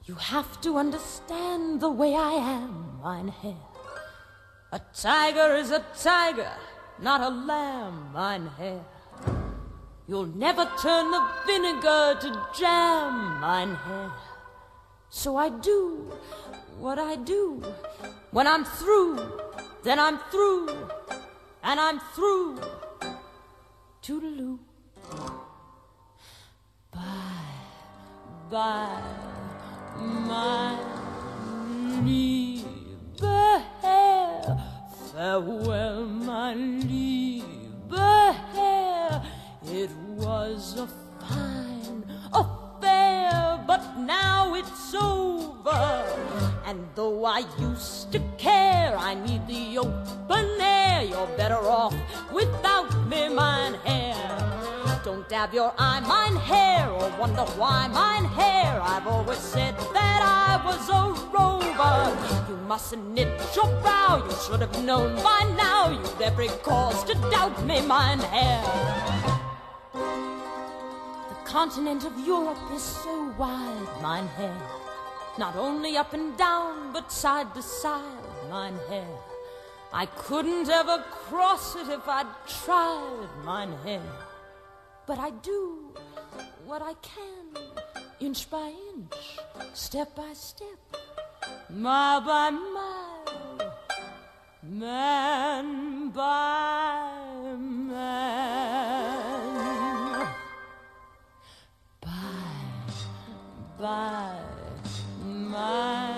You have to understand the way I am, mein Herr. A tiger is a tiger, not a lamb, mein Herr. You'll never turn the vinegar to jam, mein Herr. So I do what I do. When I'm through, then I'm through, and I'm through. Toodaloo. Bye, mein lieber Herr. Farewell, mein lieber Herr. It was a fine affair, but now it's over. And though I used to care, I need the open air. You're better off without me, mein Herr. Don't dab your eye, mein Herr, or wonder why, mein Herr. I've always said that I was a rover. You mustn't knit your brow, you should have known by now. You've every cause to doubt me, mein Herr. The continent of Europe is so wide, mein Herr. Not only up and down, but side to side, mein Herr. I couldn't ever cross it if I'd tried, mein Herr. But I do what I can, inch by inch, step by step, mile by mile, man by man. Bye, mein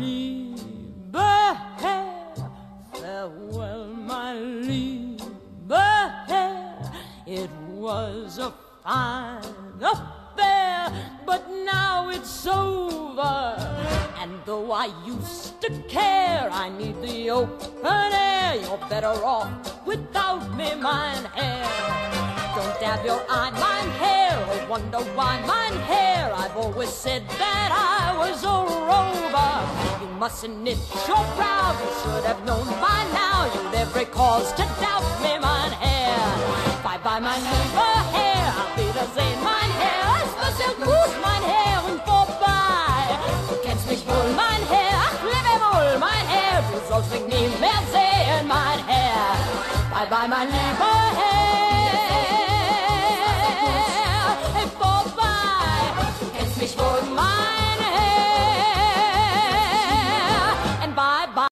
lieber Herr. Farewell, mein lieber Herr. It was a fine affair, but now it's over. And though I used to care, I need the open air. You're better off without me, mein Herr. Don't dab your eye, mein Herr, or wonder why, mein Herr. I've always said that I was a rover. You mustn't knit your brow, you should have known by now. You've every cause to doubt me, mein Herr. Bye, mein lieber Herr, auf Wiedersehen, mein Herr. Es war sehr gut, mein Herr, und vorbei. Du kennst mich wohl, mein Herr, ach, lebe wohl, mein Herr. Du sollst mich nie mehr sehen, mein Herr. Bye, mein lieber Herr, vorbei. Du kennst mich wohl, mein